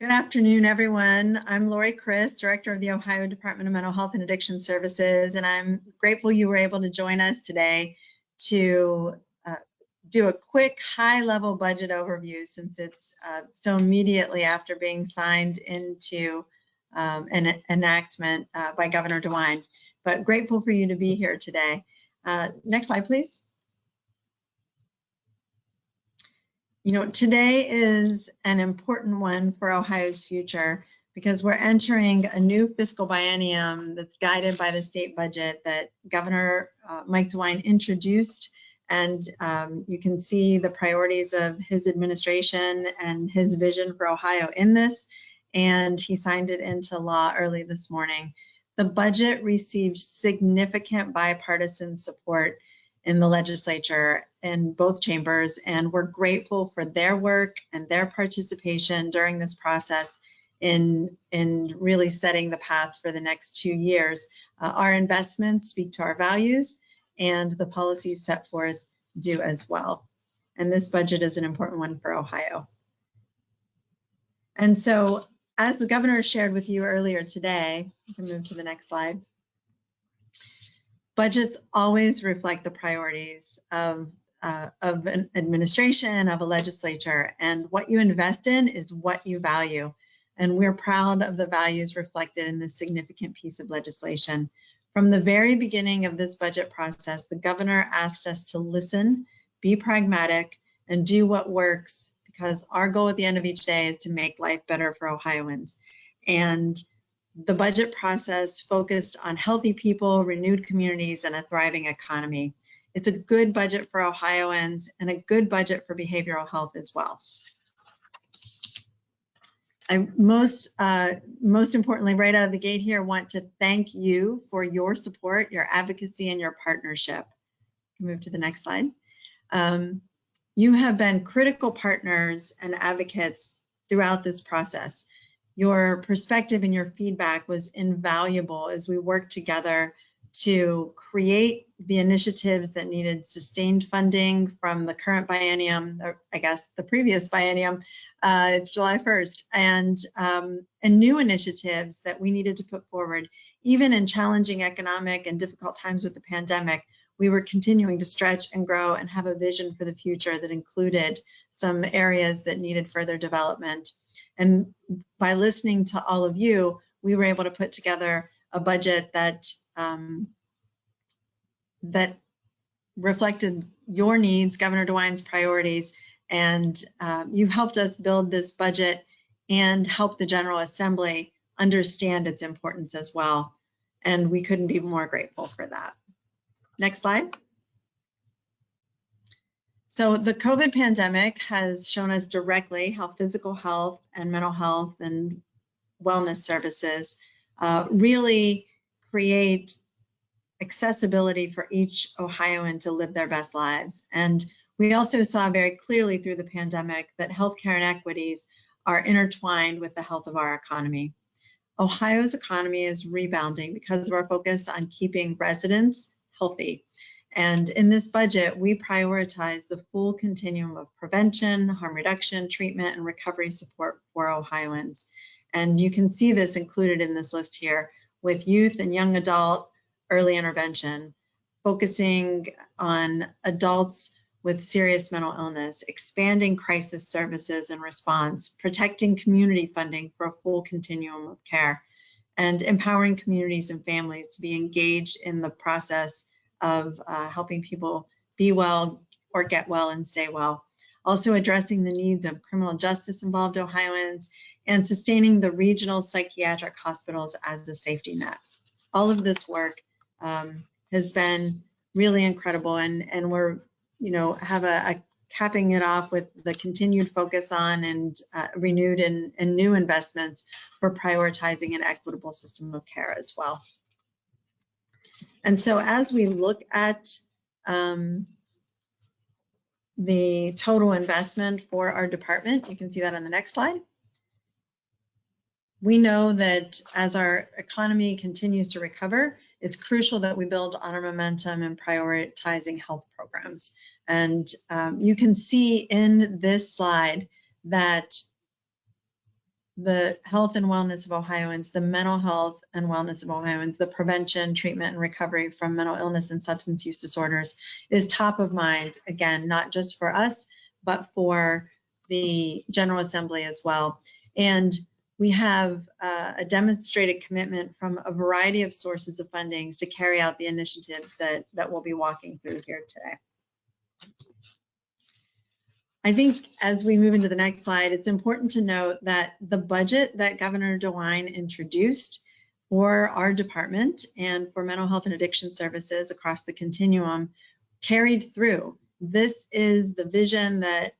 Good afternoon, everyone. I'm Lori Criss, Director of the Ohio Department of Mental Health and Addiction Services, and I'm grateful you were able to join us today to do a quick high-level budget overview, since it's so immediately after being signed into an enactment by Governor DeWine. But grateful for you to be here today. Next slide, please. You know, today is an important one for Ohio's future because we're entering a new fiscal biennium that's guided by the state budget that Governor Mike DeWine introduced. And you can see the priorities of his administration and his vision for Ohio in this. And he signed it into law early this morning. The budget received significant bipartisan support in the legislature in both chambers, and we're grateful for their work and their participation during this process in really setting the path for the next 2 years. Our investments speak to our values, and the policies set forth do as well. And this budget is an important one for Ohio. And so, as the governor shared with you earlier today, you can move to the next slide. Budgets always reflect the priorities of an administration, of a legislature, and what you invest in is what you value. And we're proud of the values reflected in this significant piece of legislation. From the very beginning of this budget process, the governor asked us to listen, be pragmatic, and do what works, because our goal at the end of each day is to make life better for Ohioans. And the budget process focused on healthy people, renewed communities, and a thriving economy. It's a good budget for Ohioans and a good budget for behavioral health as well. I most importantly, right out of the gate here, want to thank you for your support, your advocacy, and your partnership. Move to the next slide. You have been critical partners and advocates throughout this process. Your perspective and your feedback was invaluable as we worked together to create the initiatives that needed sustained funding from the current biennium, or I guess the previous biennium, it's July 1st, and new initiatives that we needed to put forward. Even in challenging economic and difficult times with the pandemic, we were continuing to stretch and grow and have a vision for the future that included some areas that needed further development. And by listening to all of you, we were able to put together a budget that that reflected your needs, Governor DeWine's priorities, and you helped us build this budget and help the General Assembly understand its importance as well. And we couldn't be more grateful for that. Next slide. So the COVID pandemic has shown us directly how physical health and mental health and wellness services really create accessibility for each Ohioan to live their best lives. And we also saw very clearly through the pandemic that healthcare inequities are intertwined with the health of our economy. Ohio's economy is rebounding because of our focus on keeping residents healthy. And in this budget, we prioritize the full continuum of prevention, harm reduction, treatment, and recovery support for Ohioans. And you can see this included in this list here with youth and young adult early intervention, focusing on adults with serious mental illness, expanding crisis services and response, protecting community funding for a full continuum of care, and empowering communities and families to be engaged in the process of helping people be well or get well and stay well. Also addressing the needs of criminal justice involved Ohioans and sustaining the regional psychiatric hospitals as a safety net. All of this work has been really incredible, and we're, have a capping it off with the continued focus on and renewed and new investments for prioritizing an equitable system of care as well. And so as we look at the total investment for our department, you can see that on the next slide. We know that as our economy continues to recover, it's crucial that we build on our momentum in prioritizing health programs. And you can see in this slide that the health and wellness of Ohioans, the mental health and wellness of Ohioans, the prevention, treatment, and recovery from mental illness and substance use disorders is top of mind, again, not just for us, but for the General Assembly as well. And we have a demonstrated commitment from a variety of sources of fundings to carry out the initiatives that we'll be walking through here today. I think as we move into the next slide, it's important to note that the budget that Governor DeWine introduced for our department and for mental health and addiction services across the continuum carried through. This is the vision that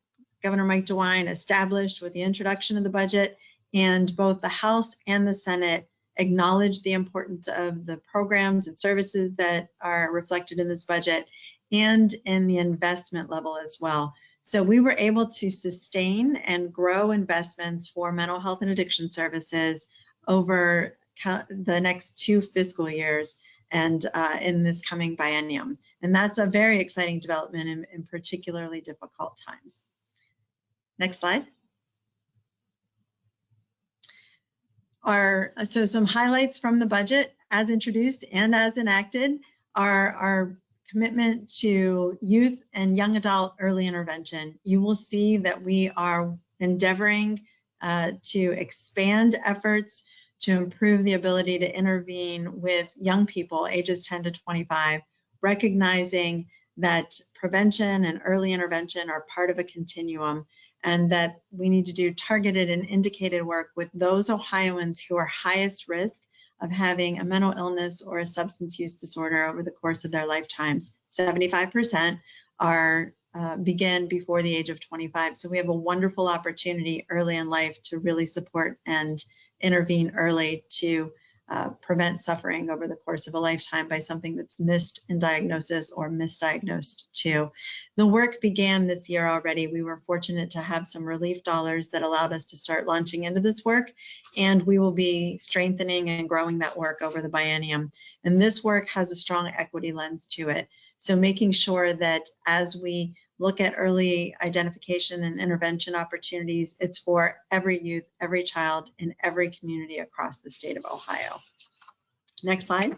Governor Mike DeWine established with the introduction of the budget, and both the House and the Senate acknowledged the importance of the programs and services that are reflected in this budget and in the investment level as well. So we were able to sustain and grow investments for mental health and addiction services over the next 2 fiscal years and in this coming biennium. And that's a very exciting development in particularly difficult times. Next slide. So some highlights from the budget as introduced and as enacted are our commitment to youth and young adult early intervention. You will see that we are endeavoring to expand efforts to improve the ability to intervene with young people ages 10 to 25, recognizing that prevention and early intervention are part of a continuum, and that we need to do targeted and indicated work with those Ohioans who are highest risk of having a mental illness or a substance use disorder over the course of their lifetimes. 75% begin before the age of 25. So we have a wonderful opportunity early in life to really support and intervene early to prevent suffering over the course of a lifetime by something that's missed in diagnosis or misdiagnosed too. The work began this year already. We were fortunate to have some relief dollars that allowed us to start launching into this work, and we will be strengthening and growing that work over the biennium. And this work has a strong equity lens to it. So making sure that as we look at early identification and intervention opportunities, it's for every youth, every child in every community across the state of Ohio. Next slide.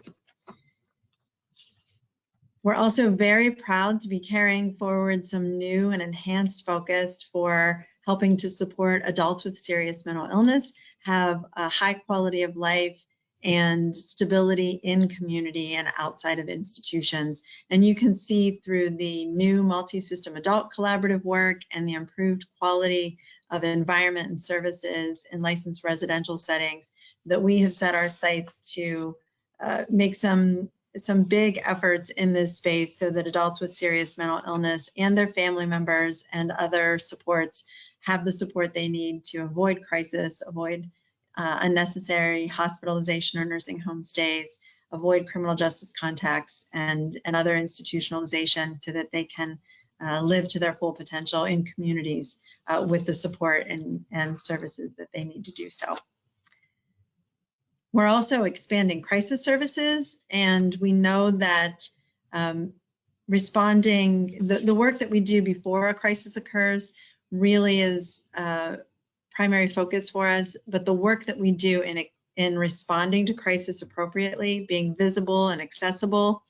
We're also very proud to be carrying forward some new and enhanced focus for helping to support adults with serious mental illness have a high quality of life and stability in community and outside of institutions. And you can see through the new multi-system adult collaborative work and the improved quality of environment and services in licensed residential settings that we have set our sights to make some big efforts in this space so that adults with serious mental illness and their family members and other supports have the support they need to avoid crisis, avoid unnecessary hospitalization or nursing home stays, avoid criminal justice contacts and other institutionalization so that they can live to their full potential in communities with the support and services that they need to do so. We're also expanding crisis services, and we know that responding, the work that we do before a crisis occurs really is primary focus for us, but the work that we do in responding to crisis appropriately, being visible and accessible,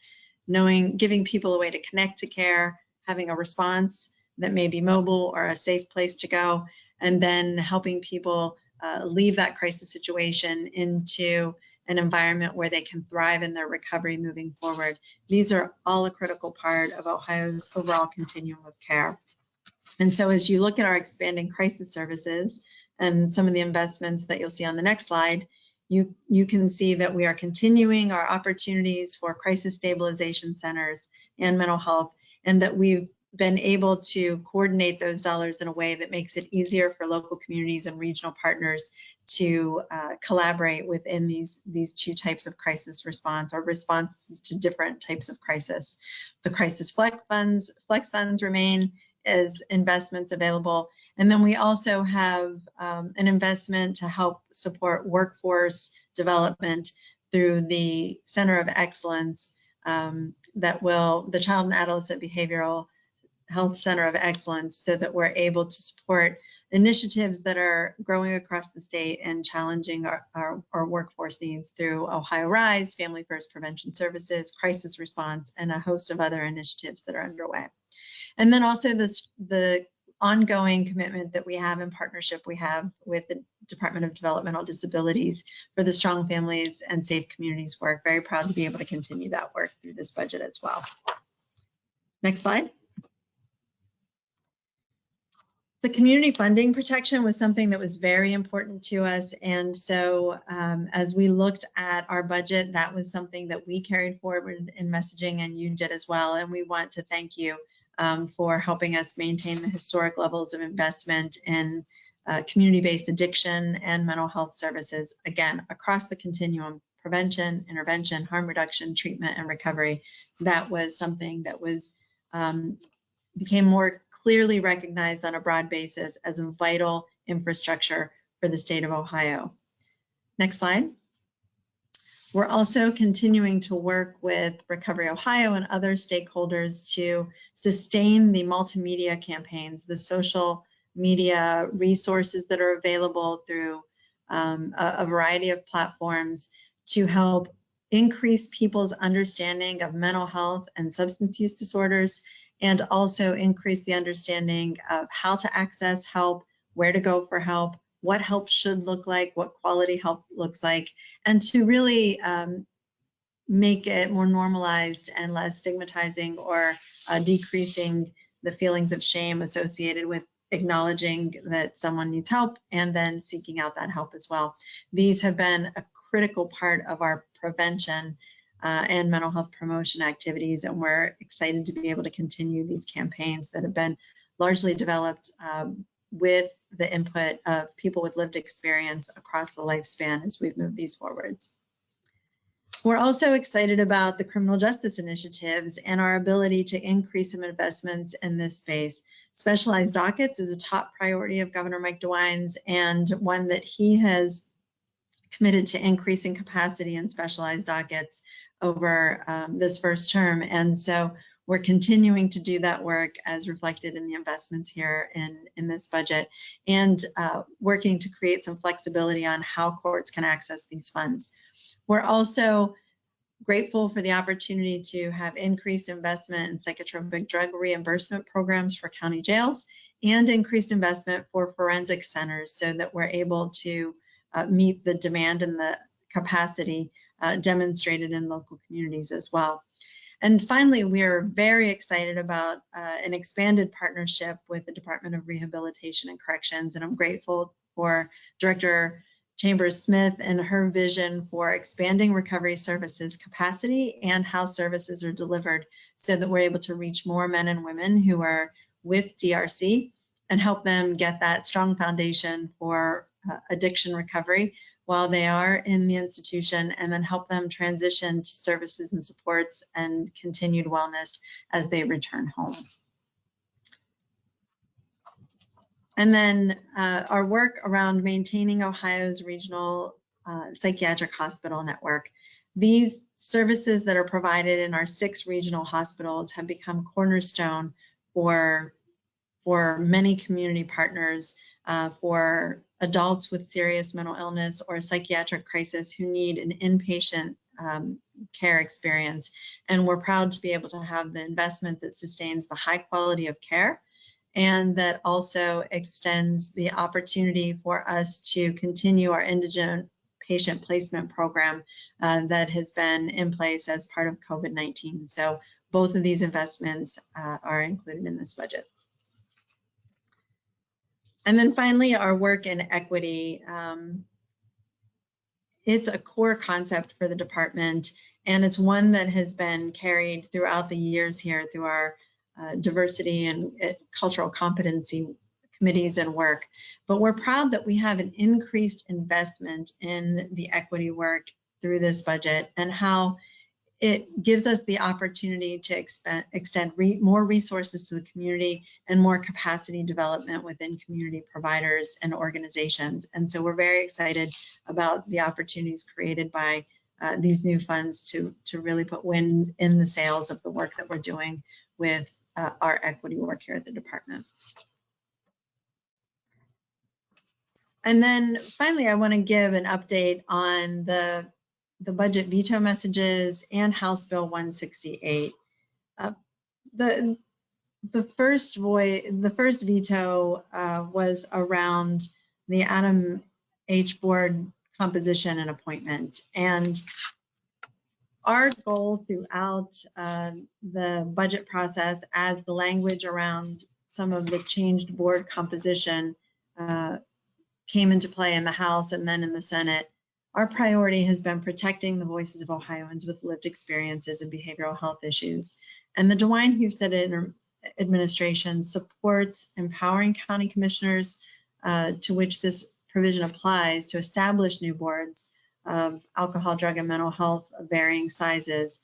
giving people a way to connect to care, having a response that may be mobile or a safe place to go, and then helping people leave that crisis situation into an environment where they can thrive in their recovery moving forward. These are all a critical part of Ohio's overall continuum of care. And so as you look at our expanding crisis services and some of the investments that you'll see on the next slide, you can see that we are continuing our opportunities for crisis stabilization centers and mental health, and that we've been able to coordinate those dollars in a way that makes it easier for local communities and regional partners to collaborate within these two types of crisis response or responses to different types of crisis. The crisis flex funds remain as investments available. And then we also have an investment to help support workforce development through the Center of Excellence the Child and Adolescent Behavioral Health Center of Excellence, so that we're able to support initiatives that are growing across the state and challenging our workforce needs through OhioMHAS, Family First Prevention Services, Crisis Response, and a host of other initiatives that are underway. And then also the ongoing commitment that we have in partnership we have with the Department of Developmental Disabilities for the Strong Families and Safe Communities work. Very proud to be able to continue that work through this budget as well. Next slide. The community funding protection was something that was very important to us. And so as we looked at our budget, that was something that we carried forward in messaging, and you did as well. And we want to thank you for helping us maintain the historic levels of investment in community-based addiction and mental health services, again, across the continuum: prevention, intervention, harm reduction, treatment, and recovery. That was something that was became more clearly recognized on a broad basis as a vital infrastructure for the state of Ohio. Next slide. We're also continuing to work with Recovery Ohio and other stakeholders to sustain the multimedia campaigns, the social media resources that are available through a variety of platforms to help increase people's understanding of mental health and substance use disorders, and also increase the understanding of how to access help, where to go for help, what help should look like, what quality help looks like, and to really make it more normalized and less stigmatizing or decreasing the feelings of shame associated with acknowledging that someone needs help and then seeking out that help as well. These have been a critical part of our prevention and mental health promotion activities, and we're excited to be able to continue these campaigns that have been largely developed with the input of people with lived experience across the lifespan as we've moved these forwards. We're also excited about the criminal justice initiatives and our ability to increase some investments in this space. Specialized dockets is a top priority of Governor Mike DeWine's, and one that he has committed to increasing capacity in specialized dockets over this first term. And so we're continuing to do that work as reflected in the investments here in this budget, and working to create some flexibility on how courts can access these funds. We're also grateful for the opportunity to have increased investment in psychotropic drug reimbursement programs for county jails and increased investment for forensic centers so that we're able to meet the demand and the capacity demonstrated in local communities as well. And finally, we are very excited about an expanded partnership with the Department of Rehabilitation and Corrections, and I'm grateful for Director Chambers-Smith and her vision for expanding recovery services capacity and how services are delivered so that we're able to reach more men and women who are with DRC and help them get that strong foundation for addiction recovery while they are in the institution, and then help them transition to services and supports and continued wellness as they return home. And then our work around maintaining Ohio's regional psychiatric hospital network. These services that are provided in our 6 regional hospitals have become cornerstone for many community partners, for adults with serious mental illness or psychiatric crisis who need an inpatient care experience. And we're proud to be able to have the investment that sustains the high quality of care, and that also extends the opportunity for us to continue our indigent patient placement program that has been in place as part of COVID-19. So both of these investments are included in this budget. And then finally, our work in equity. It's a core concept for the department, and it's one that has been carried throughout the years here through our diversity and cultural competency committees and work. But we're proud that we have an increased investment in the equity work through this budget, and how it gives us the opportunity to extend more resources to the community and more capacity development within community providers and organizations. And so we're very excited about the opportunities created by these new funds to really put wind in the sails of the work that we're doing with our equity work here at the department. And then finally, I want to give an update on the budget veto messages and House Bill 168. The first veto was around the Adam H. Board composition and appointment. And our goal throughout the budget process, as the language around some of the changed board composition came into play in the House and then in the Senate, our priority has been protecting the voices of Ohioans with lived experiences in behavioral health issues. And the DeWine Husted administration supports empowering county commissioners to which this provision applies to establish new boards of alcohol, drug, and mental health of varying sizes.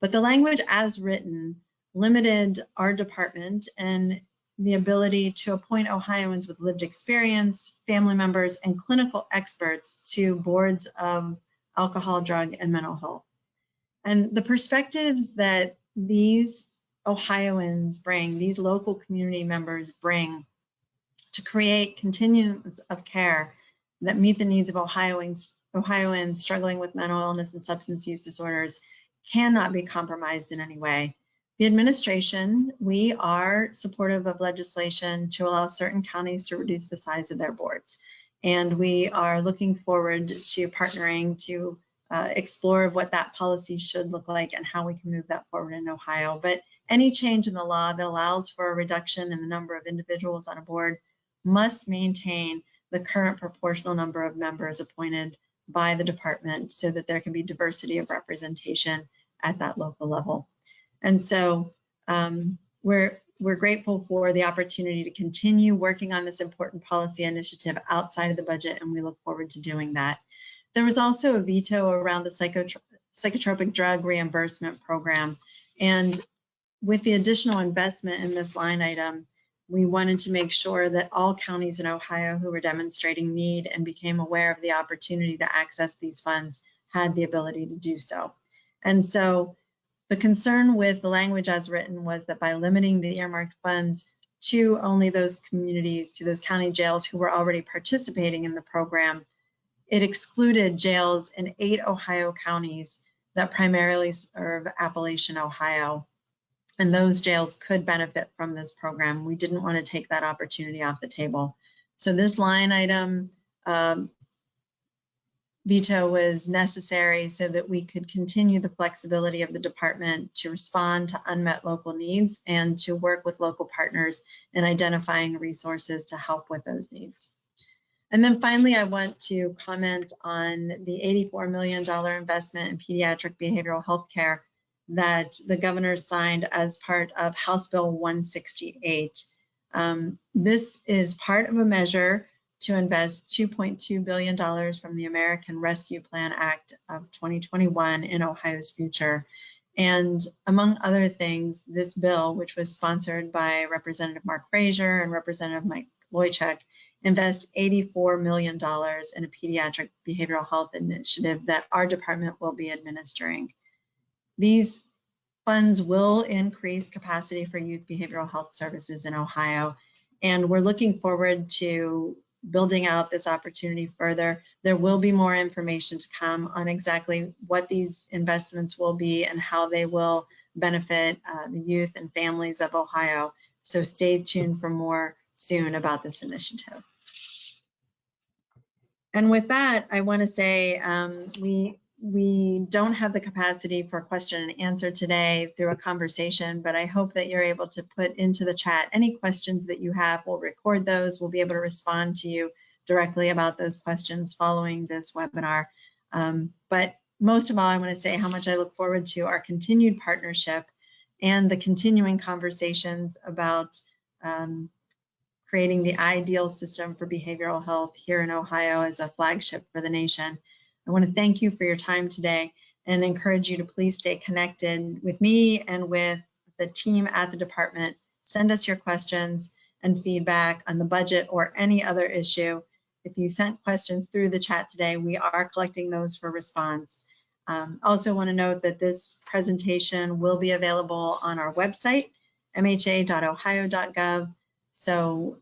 But the language as written limited our department and the ability to appoint Ohioans with lived experience, family members, and clinical experts to boards of alcohol, drug, and mental health. And the perspectives that these Ohioans bring, these local community members bring to create continuums of care that meet the needs of Ohioans struggling with mental illness and substance use disorders cannot be compromised in any way. The administration, we are supportive of legislation to allow certain counties to reduce the size of their boards. And we are looking forward to partnering to explore what that policy should look like and how we can move that forward in Ohio. But any change in the law that allows for a reduction in the number of individuals on a board must maintain the current proportional number of members appointed by the department so that there can be diversity of representation at that local level. And so we're grateful for the opportunity to continue working on this important policy initiative outside of the budget, and we look forward to doing that. There was also a veto around the psychotropic drug reimbursement program. And with the additional investment in this line item, we wanted to make sure that all counties in Ohio who were demonstrating need and became aware of the opportunity to access these funds had the ability to do so. And so the concern with the language as written was that by limiting the earmarked funds to only those communities, to those county jails who were already participating in the program, it excluded jails in 8 Ohio counties that primarily serve Appalachian Ohio. And those jails could benefit from this program. We didn't want to take that opportunity off the table. So this line item veto was necessary so that we could continue the flexibility of the department to respond to unmet local needs and to work with local partners in identifying resources to help with those needs. And then finally, I want to comment on the $84 million investment in pediatric behavioral health care that the governor signed as part of House Bill 168. This is part of a measure to invest $2.2 billion from the American Rescue Plan Act of 2021 in Ohio's future. And among other things, this bill, which was sponsored by Representative Mark Frazier and Representative Mike Loychuk, invests $84 million in a pediatric behavioral health initiative that our department will be administering. These funds will increase capacity for youth behavioral health services in Ohio, and we're looking forward to building out this opportunity further. There will be more information to come on exactly what these investments will be and how they will benefit the youth and families of Ohio. So stay tuned for more soon about this initiative. And with that, I want to say we don't have the capacity for question and answer today through a conversation, but I hope that you're able to put into the chat any questions that you have. We'll record those. We'll be able to respond to you directly about those questions following this webinar. But most of all, I want to say how much I look forward to our continued partnership and the continuing conversations about creating the ideal system for behavioral health here in Ohio as a flagship for the nation. I want to thank you for your time today and encourage you to please stay connected with me and with the team at the department. Send us your questions and feedback on the budget or any other issue. If you sent questions through the chat today, we are collecting those for response. Also want to note that this presentation will be available on our website, mha.ohio.gov. So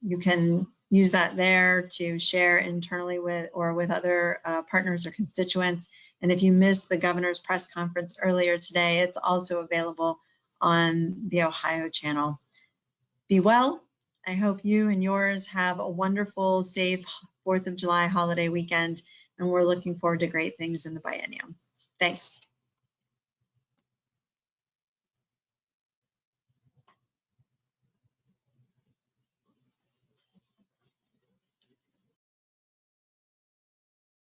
you can use that there to share internally with other partners or constituents. And if you missed the governor's press conference earlier today, it's also available on the Ohio channel. Be well. I hope you and yours have a wonderful, safe 4th of July holiday weekend, and we're looking forward to great things in the biennium. Thanks.